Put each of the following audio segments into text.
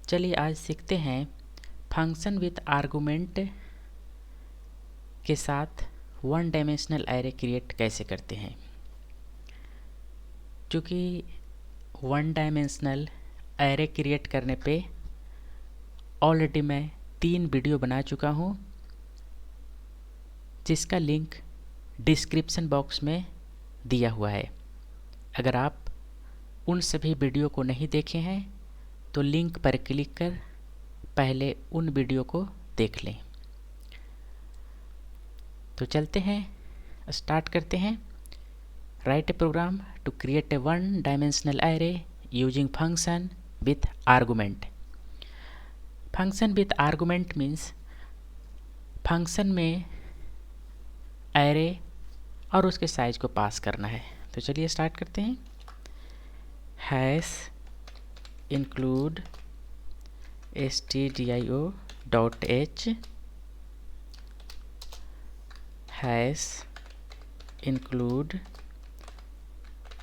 चलिए आज सीखते हैं फंक्शन विथ आर्गुमेंट के साथ वन डायमेंशनल एरे क्रिएट कैसे करते हैं। क्योंकि वन डायमेंशनल एरे क्रिएट करने पे ऑलरेडी मैं 3 वीडियो बना चुका हूँ, जिसका लिंक डिस्क्रिप्शन बॉक्स में दिया हुआ है। अगर आप उन सभी वीडियो को नहीं देखे हैं तो लिंक पर क्लिक कर पहले उन वीडियो को देख लें। तो चलते हैं, स्टार्ट करते हैं। Write a program to create a one dimensional array using function with argument. Function with argument means function में एरे और उसके साइज को पास करना है। तो चलिए स्टार्ट करते हैं। Hash include stdio.h hash include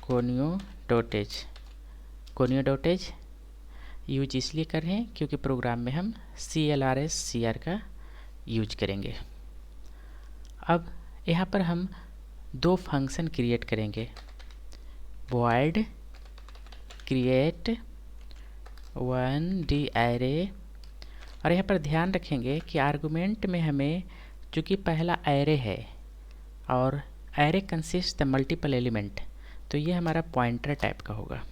conio.h। conio.h use इसलिए कर रहे हैं क्योंकि प्रोग्राम में हम clrs का यूज करेंगे। अब यहाँ पर हम 2 फंक्शन क्रिएट करेंगे, void create 1D एरे। और यहाँ पर ध्यान रखेंगे कि आर्गुमेंट में हमें, चूँकि पहला एरे है और array consist the multiple element, तो ये हमारा पॉइंटर टाइप का होगा।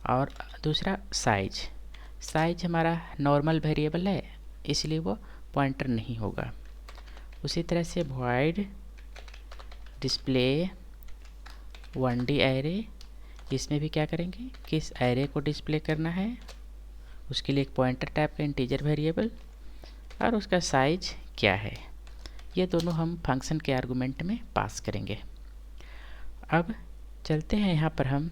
और दूसरा साइज हमारा नॉर्मल वेरिएबल है, इसलिए वो पॉइंटर नहीं होगा। उसी तरह से void डिस्प्ले 1D एरे, इसमें भी क्या करेंगे, किस एरे को डिस्प्ले करना है, उसके लिए एक पॉइंटर टाइप का इंटीजर वेरिएबल और उसका साइज क्या है, ये दोनों हम फंक्शन के आर्गुमेंट में पास करेंगे। अब चलते हैं, यहाँ पर हम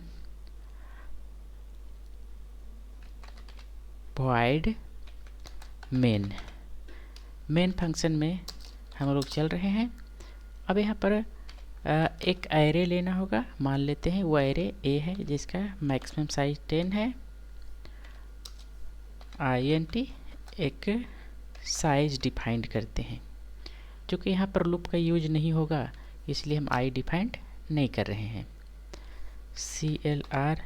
void मेन फंक्शन में हम लोग चल रहे हैं। अब यहाँ पर एक एरे लेना होगा। मान लेते हैं वो एरे ए है जिसका मैक्सिमम साइज 10 है। int एक साइज डिफाइंड करते हैं। क्योंकि यहाँ पर लूप का यूज नहीं होगा इसलिए हम आई डिफाइंड नहीं कर रहे हैं। clr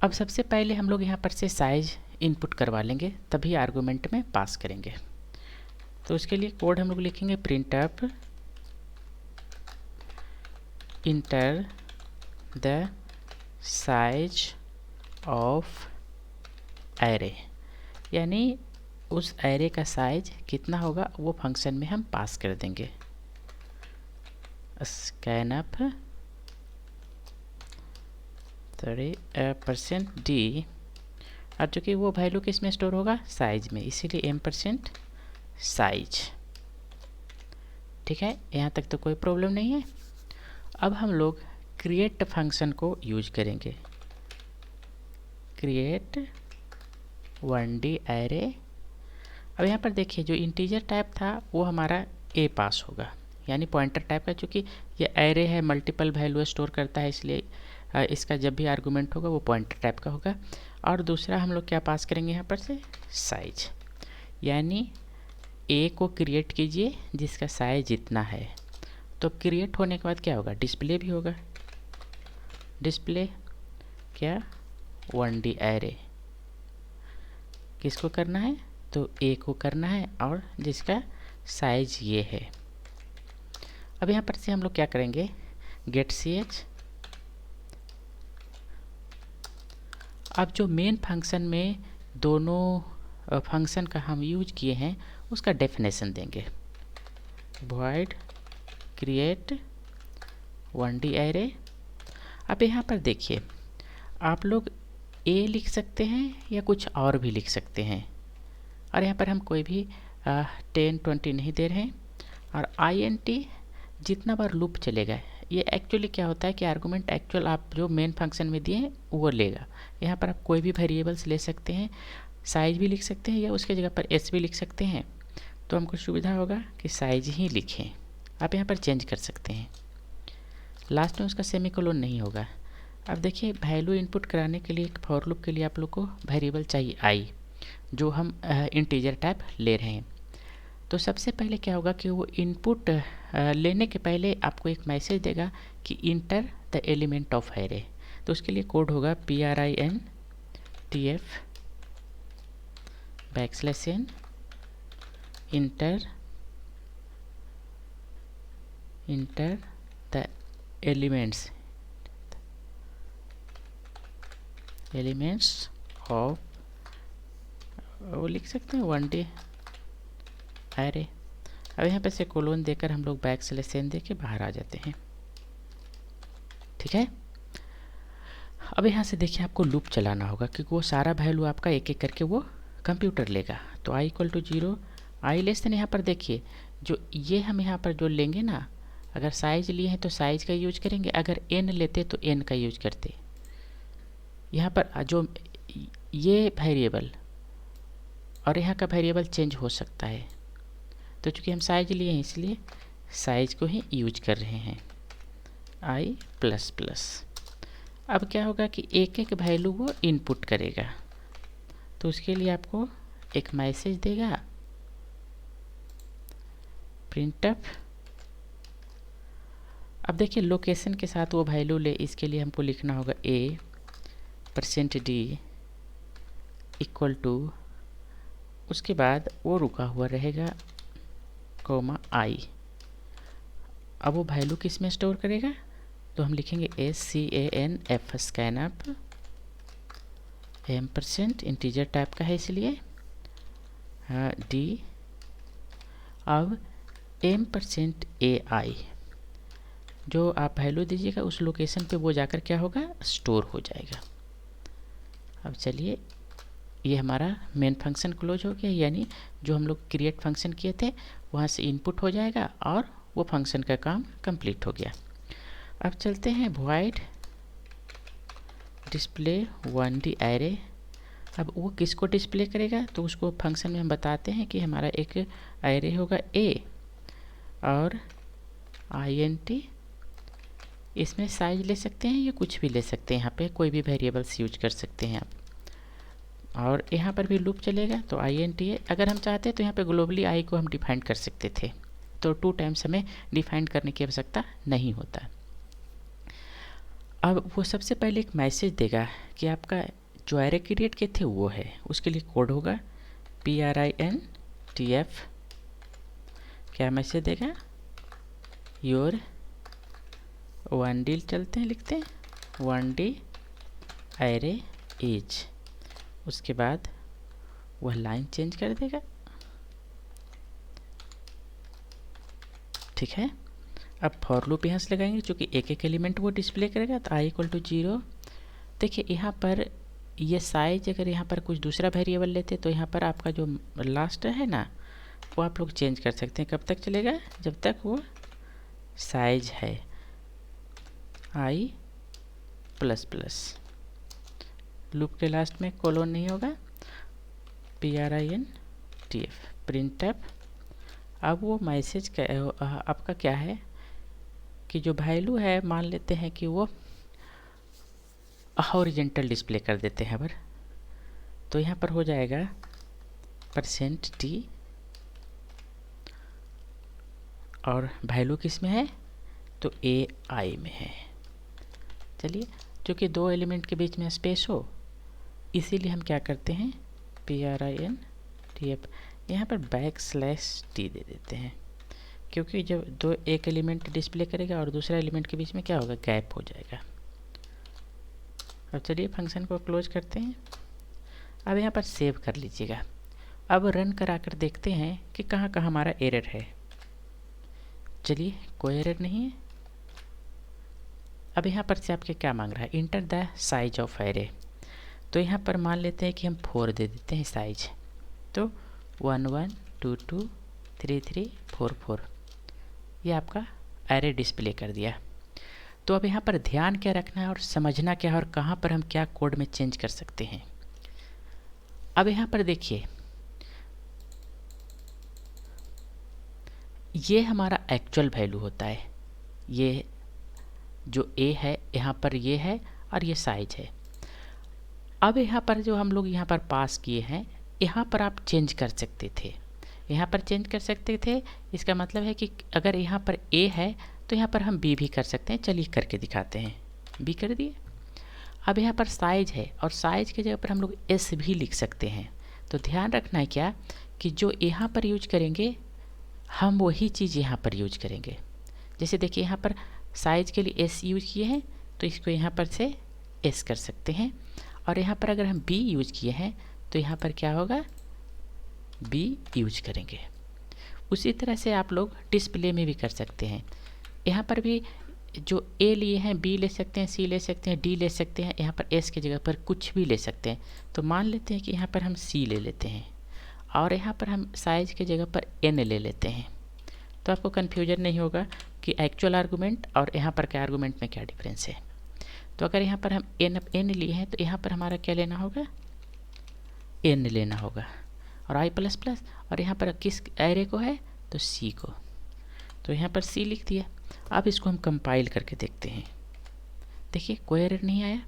अब सबसे पहले हम लोग यहाँ पर से साइज इनपुट करवा लेंगे, तभी आर्गुमेंट में पास करेंगे। तो उसके लिए कोड हम लोग लिखेंगे printf enter the size of array, यानी उस एरे का साइज कितना होगा वो फंक्शन में हम पास कर देंगे। scanf %d, और चूँकि वो वैल्यू किस में स्टोर होगा, साइज में, इसीलिए m% साइज। ठीक है, यहाँ तक तो कोई प्रॉब्लम नहीं है। अब हम लोग क्रिएट फंक्शन को यूज करेंगे। Create 1D array. अब यहाँ पर देखिए जो इंटीजर टाइप था वो हमारा ए पास होगा, यानी पॉइंटर टाइप का। चूँकि ये एरे है, मल्टीपल वैल्यू स्टोर करता है, इसलिए इसका जब भी आर्गुमेंट होगा वो पॉइंटर टाइप का होगा। और दूसरा हम लोग क्या पास करेंगे यहाँ पर से, साइज, यानी ए को क्रिएट कीजिए जिसका साइज इतना है। तो क्रिएट होने के बाद क्या होगा, डिस्प्ले भी होगा। डिस्प्ले क्या, 1D एरे किसको करना है, तो ए को करना है और जिसका साइज ये है। अब यहाँ पर से हम लोग क्या करेंगे, गेट ch। अब जो मेन फंक्शन में दोनों फंक्शन का हम यूज किए हैं उसका डेफिनेशन देंगे। void create 1D array. अब यहाँ पर देखिए, आप लोग a लिख सकते हैं या कुछ और भी लिख सकते हैं, और यहाँ पर हम कोई भी 10 20 नहीं दे रहे हैं। और int जितना बार लूप चलेगा, ये एक्चुअली क्या होता है कि आर्गुमेंट एक्चुअल आप जो मेन फंक्शन में दिए हैं वो लेगा। यहाँ पर आप कोई भी वेरिएबल्स ले सकते हैं, साइज भी लिख सकते हैं या उसके जगह पर s भी लिख सकते हैं। तो हमको सुविधा होगा कि साइज ही लिखें। आप यहाँ पर चेंज कर सकते हैं, लास्ट में उसका सेमीकोलन नहीं होगा। अब देखिए वैल्यू इनपुट कराने के लिए एक फॉर लूप के लिए आप लोग को वेरिएबल चाहिए आई, जो हम इंटीजर टाइप ले रहे हैं। तो सबसे पहले क्या होगा कि वो इनपुट लेने के पहले आपको एक मैसेज देगा कि enter the element of array. तो उसके लिए कोड होगा PRINTF \n enter the elements of, वो लिख सकते हैं 1D एरे। अब यहाँ पे से कोलोन देकर हम लोग \n दे के बाहर आ जाते हैं। ठीक है, अब यहाँ से देखिए आपको लूप चलाना होगा क्योंकि वो सारा वैल्यू आपका एक एक करके वो कंप्यूटर लेगा। तो i = 0, i लेस देन यहाँ पर देखिए जो ये हम यहाँ पर जो लेंगे ना, अगर साइज लिए हैं तो साइज का यूज करेंगे, अगर n लेते तो n का यूज करते। यहाँ पर जो ये वेरिएबल और यहाँ का वेरिएबल चेंज हो सकता है, तो चूँकि हम साइज लिए हैं इसलिए साइज को ही यूज कर रहे हैं i++। अब क्या होगा कि एक एक वैल्यू वो इनपुट करेगा, तो उसके लिए आपको एक मैसेज देगा printf। अब देखिए लोकेशन के साथ वो वैल्यू ले, इसके लिए हमको लिखना होगा a%d = उसके बाद वो रुका हुआ रहेगा i। अब वो वैल्यू किस में स्टोर करेगा, तो हम लिखेंगे SCANF scanf %, इंटीजर टाइप का है इसलिए d। अब m%ai जो आप वैल्यू दीजिएगा उस लोकेशन पे वो जाकर क्या होगा, स्टोर हो जाएगा। अब चलिए ये हमारा मेन फंक्शन क्लोज हो गया, यानी जो हम लोग क्रिएट फंक्शन किए थे वहाँ से इनपुट हो जाएगा और वो फंक्शन का काम कंप्लीट हो गया। अब चलते हैं void डिस्प्ले 1D एरे। अब वो किसको डिस्प्ले करेगा, तो उसको फंक्शन में हम बताते हैं कि हमारा एक एरे होगा a और int। इसमें साइज ले सकते हैं या कुछ भी ले सकते हैं, यहाँ पे कोई भी वेरिएबल्स यूज कर सकते हैं आप। और यहाँ पर भी लूप चलेगा, तो int है। अगर हम चाहते तो यहाँ पे ग्लोबली i को हम डिफाइन कर सकते थे, तो 2 टाइम्स हमें डिफाइन करने की आवश्यकता नहीं होता। अब वो सबसे पहले एक मैसेज देगा कि आपका जो एरे क्रिएट किए थे वो है, उसके लिए कोड होगा PRINTF। क्या मैसेज देगा, योर 1D चलते हैं, लिखते हैं 1D एरे इज। उसके बाद वह लाइन चेंज कर देगा। ठीक है, अब फॉर लूप यहाँ से लगाएंगे, चूँकि एक एक एलिमेंट वो डिस्प्ले करेगा। तो i = 0। देखिए यहाँ पर ये साइज अगर यहाँ पर कुछ दूसरा वेरिएबल लेते तो यहाँ पर आपका जो लास्ट है ना वो आप लोग चेंज कर सकते हैं। कब तक चलेगा, जब तक वो साइज है i++। लूप के लास्ट में कोलोन नहीं होगा, PRINTF printf। अब वो मैसेज आपका क्या है कि जो वैल्यू है मान लेते हैं कि वो हॉरिजेंटल डिस्प्ले कर देते हैं। अगर तो यहाँ पर हो जाएगा %t और वैल्यू किस में है, तो ai में है। चलिए, क्योंकि 2 एलिमेंट के बीच में स्पेस हो इसीलिए हम क्या करते हैं, PRINTF यहाँ पर \t दे देते हैं, क्योंकि जब एक एलिमेंट डिस्प्ले करेगा और दूसरा एलिमेंट के बीच में क्या होगा, गैप हो जाएगा। अब चलिए फंक्शन को क्लोज करते हैं। अब यहाँ पर सेव कर लीजिएगा। अब रन करा कर देखते हैं कि कहाँ कहाँ हमारा एरर है। चलिए, कोई एरर नहीं है। अब यहाँ पर से आपके क्या मांग रहा है, enter the size of array. तो यहाँ पर मान लेते हैं कि हम 4 दे देते हैं साइज। तो 1 1 2 2 3 3 4 4 ये आपका एरे डिस्प्ले कर दिया। तो अब यहाँ पर ध्यान क्या रखना है और समझना क्या है और कहाँ पर हम क्या कोड में चेंज कर सकते हैं। अब यहाँ पर देखिए, ये हमारा एक्चुअल वैल्यू होता है। ये जो a है यहाँ पर ये है और ये साइज है। अब यहाँ पर जो हम लोग यहाँ पर पास किए हैं, यहाँ पर आप चेंज कर सकते थे, यहाँ पर चेंज कर सकते थे। इसका मतलब है कि अगर यहाँ पर ए है तो यहाँ पर हम बी भी कर सकते हैं। चलिए करके दिखाते हैं। बी कर दिए। अब यहाँ पर साइज है और साइज की जगह पर हम लोग एस भी लिख सकते हैं। तो ध्यान रखना है क्या कि जो यहाँ पर यूज करेंगे हम वही चीज़ यहाँ पर यूज करेंगे। जैसे देखिए यहाँ पर साइज के लिए एस यूज किए हैं तो इसको यहाँ पर से एस कर सकते हैं। और यहाँ पर अगर हम बी यूज किए हैं तो यहाँ पर क्या होगा, बी यूज करेंगे। उसी तरह से आप लोग डिस्प्ले में भी कर सकते हैं। यहाँ पर भी जो ए लिए हैं बी ले सकते हैं, सी ले सकते हैं, डी ले सकते हैं। यहाँ पर एस की जगह पर कुछ भी ले सकते हैं। तो मान लेते हैं कि यहाँ पर हम सी ले लेते हैं और यहाँ पर हम साइज की जगह पर एन ले लेते हैं। तो आपको कन्फ्यूजन नहीं होगा कि एक्चुअल आर्गूमेंट और यहाँ पर के आर्गूमेंट में क्या डिफरेंस है। तो अगर यहाँ पर हम एन लिए हैं तो यहाँ पर हमारा क्या लेना होगा, एन लेना होगा और आई प्लस प्लस। और यहाँ पर किस एरे को है तो सी को, तो यहाँ पर सी लिख दिया। अब इसको हम कंपाइल करके देखते हैं। देखिए कोई एरर नहीं आया।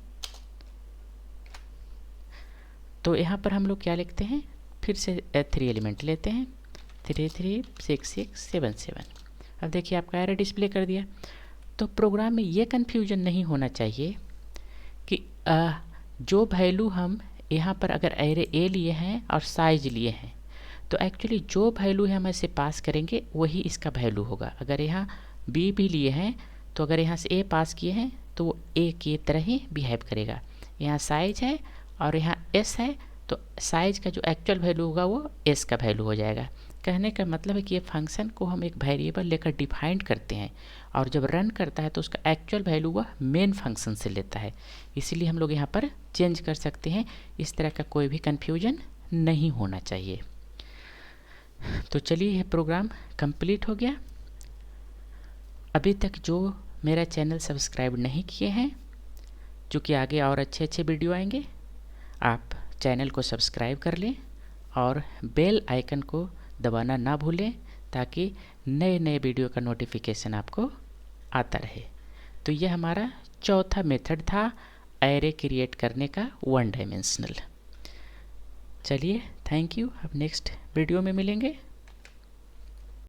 तो यहाँ पर हम लोग क्या लिखते हैं, फिर से 3 एलिमेंट लेते हैं, 3 3 6 6 7 7। अब देखिए आपका एरर डिस्प्ले कर दिया। तो प्रोग्राम में ये कन्फ्यूजन नहीं होना चाहिए कि जो वैल्यू हम यहाँ पर अगर एरे ए लिए हैं और साइज लिए हैं तो एक्चुअली जो वैल्यू है हम ऐसे पास करेंगे वही इसका वैल्यू होगा। अगर यहाँ बी भी लिए हैं तो अगर यहाँ से ए पास किए हैं तो वो ए की तरह ही बिहेव करेगा। यहाँ साइज है और यहाँ एस है तो साइज का जो एक्चुअल वैल्यू होगा वो एस का वैल्यू हो जाएगा। कहने का मतलब है कि ये फंक्शन को हम एक वेरिएबल लेकर डिफाइन करते हैं और जब रन करता है तो उसका एक्चुअल वैल्यू वह मेन फंक्शन से लेता है। इसीलिए हम लोग यहाँ पर चेंज कर सकते हैं। इस तरह का कोई भी कन्फ्यूजन नहीं होना चाहिए। तो चलिए यह प्रोग्राम कंप्लीट हो गया। अभी तक जो मेरा चैनल सब्सक्राइब नहीं किए हैं, जो कि आगे और अच्छे अच्छे वीडियो आएंगे, आप चैनल को सब्सक्राइब कर लें और बेल आइकन को दबाना ना भूलें ताकि नए नए वीडियो का नोटिफिकेशन आपको आता रहे। तो यह हमारा चौथा मेथड था एरे क्रिएट करने का 1 डायमेंशनल। चलिए थैंक यू। अब नेक्स्ट वीडियो में मिलेंगे।